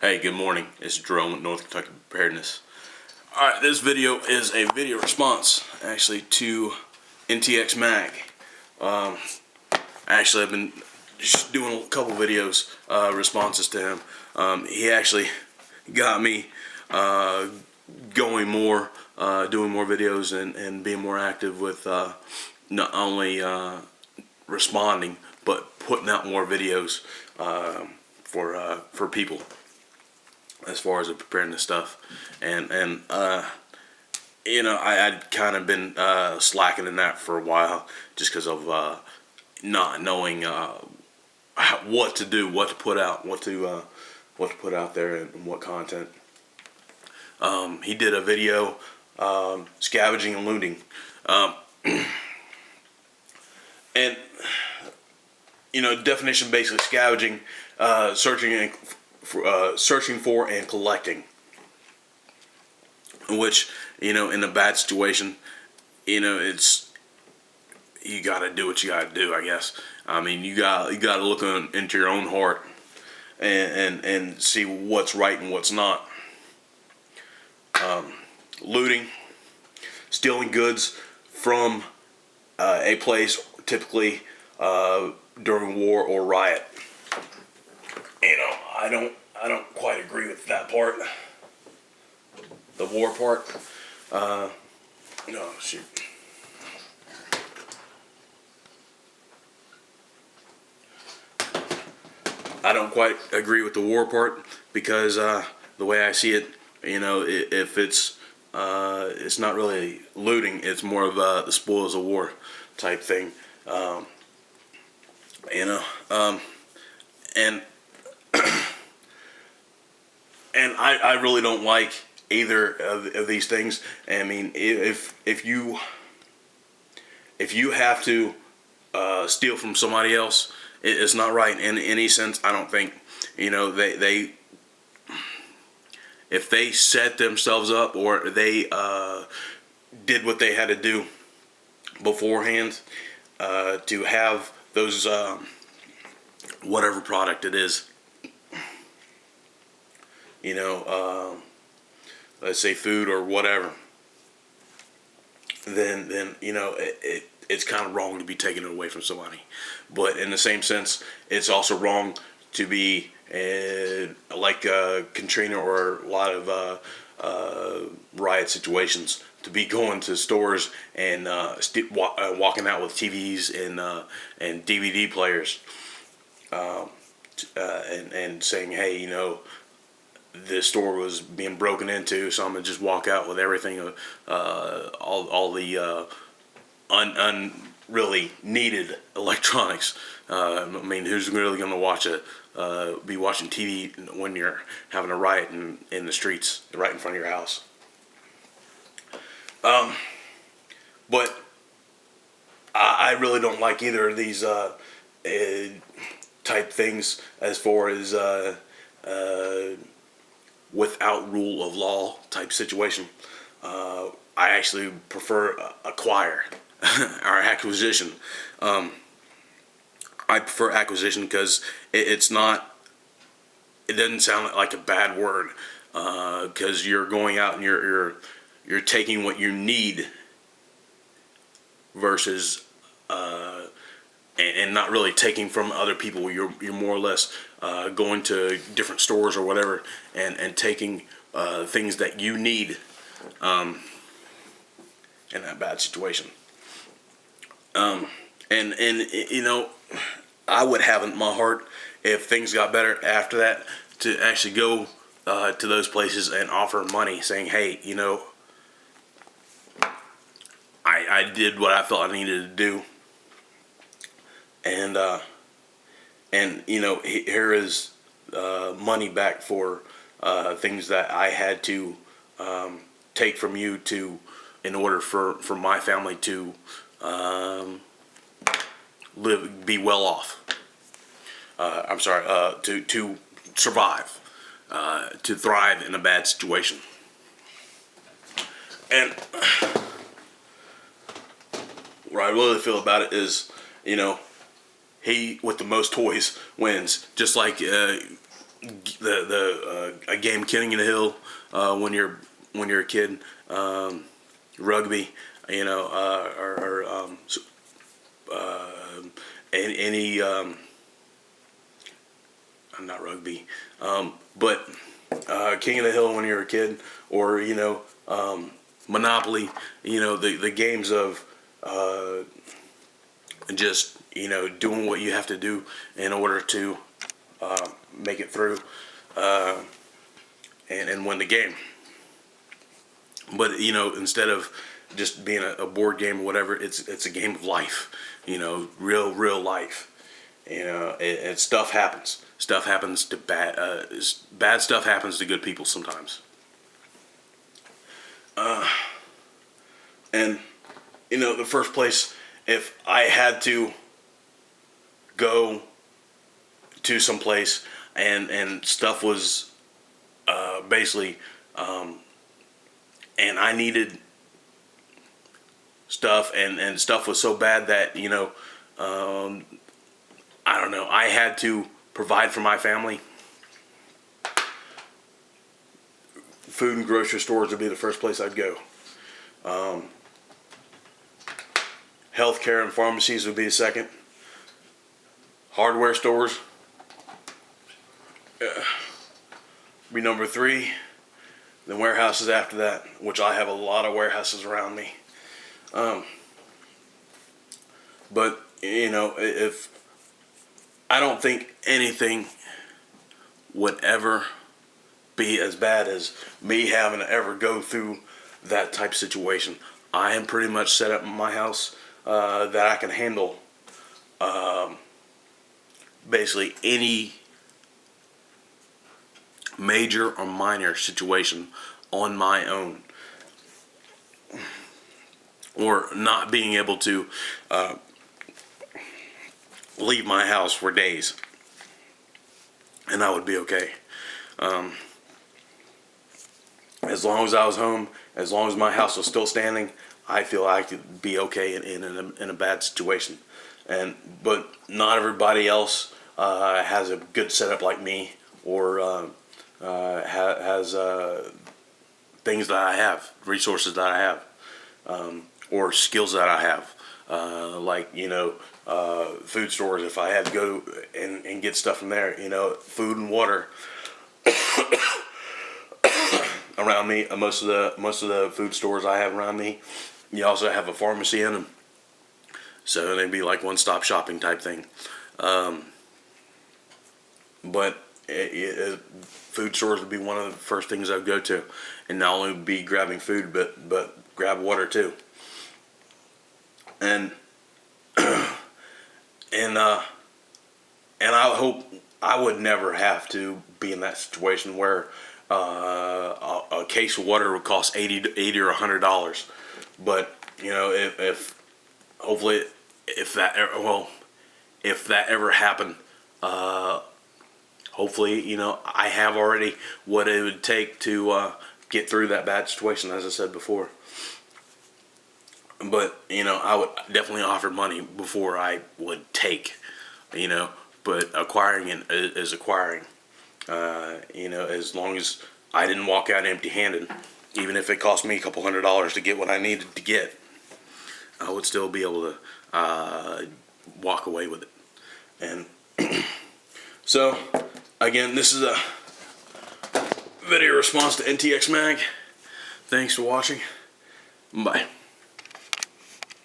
Hey, good morning. It's Jerome with North Kentucky Preparedness. Alright, this video is a video response, actually, to NTXMAG. Actually, I've been just doing a couple videos, responses to him. He actually got me going more, doing more videos and being more active with not only responding, but putting out more videos for people, as far as the preparedness stuff. And you know, I'd kind of been slacking in that for a while, just because of not knowing what to do, what to put out, what to put out there, and what content. He did a video, scavenging and looting, and you know, definition basically scavenging, searching for and collecting. Which, you know, in a bad situation, you know, you gotta do what you gotta do, I guess. I mean, you gotta look into your own heart and see what's right and what's not. Looting, stealing goods from a place, typically during war or riot. You know, I don't quite agree with that part. The war part. No, shoot. I don't quite agree with the war part, because the way I see it, you know, if it's not really looting, it's more of the spoils of war type thing. You know, and and I really don't like either of these things. I mean, if you have to steal from somebody else, it's not right in any sense. I don't think, you know, they if they set themselves up, or they did what they had to do beforehand to have those whatever product it is, you know, let's say food or whatever, then you know, it's kind of wrong to be taking it away from somebody. But in the same sense, it's also wrong to be like Katrina or a lot of riot situations, to be going to stores and walking out with TVs and DVD players, and saying, hey, you know, this store was being broken into, so I'm gonna just walk out with everything, all the really needed electronics. I mean, who's really gonna be watching TV when you're having a riot in the streets right in front of your house? But I really don't like either of these type things, as far as without rule of law type situation. I actually prefer acquire or acquisition. I prefer acquisition because it doesn't sound like a bad word, because you're going out and you're taking what you need, versus and not really taking from other people. You're more or less going to different stores or whatever, and taking things that you need in that bad situation. And you know, I would have in my heart, if things got better after that, to actually go to those places and offer money, saying, hey, you know, I did what I felt I needed to do, and you know, here is money back for things that I had to take from you in order for my family to be well off. I'm sorry, to survive, to thrive in a bad situation. And what I really feel about it is, you know, he with the most toys wins. Just like a game King of the Hill when you're a kid, rugby, you know, or any not rugby, but King of the Hill when you're a kid, or you know, Monopoly, you know, the games of just, you know, doing what you have to do in order to make it through and win the game. But you know, instead of just being a board game or whatever, it's a game of life. You know, real life. You know, and stuff happens. Stuff happens to bad stuff happens to good people sometimes. And you know, the first place, if I had to go to some place and stuff was basically and I needed stuff, and stuff was so bad that, you know, I don't know, I had to provide for my family. Food and grocery stores would be the first place I'd go. Healthcare and pharmacies would be the second. Hardware stores be number 3. Then warehouses after that, which I have a lot of warehouses around me. But you know, if I don't think anything would ever be as bad as me having to ever go through that type of situation. I am pretty much set up in my house that I can handle basically any major or minor situation on my own, or not being able to leave my house for days, and I would be okay. As long as I was home, as long as my house was still standing, I feel I could be okay in a bad situation. But not everybody else has a good setup like me, or has things that I have, resources that I have, or skills that I have, like, you know, food stores. If I had to go and get stuff from there, you know, food and water around me. Most of the food stores I have around me, you also have a pharmacy in them, so they'd be like one-stop shopping type thing. But food stores would be one of the first things I'd go to, and not only be grabbing food, but grab water too. And and I hope I would never have to be in that situation where a case of water would cost $80 or $100. But you know, if hopefully if that ever happened, hopefully, you know, I have already what it would take to get through that bad situation, as I said before. But you know, I would definitely offer money before I would take. You know, but acquiring is acquiring. You know, as long as I didn't walk out empty-handed, even if it cost me a couple $100 to get what I needed to get, I would still be able to walk away with it. And so, again, this is a video response to NTXMAG. Thanks for watching. Bye.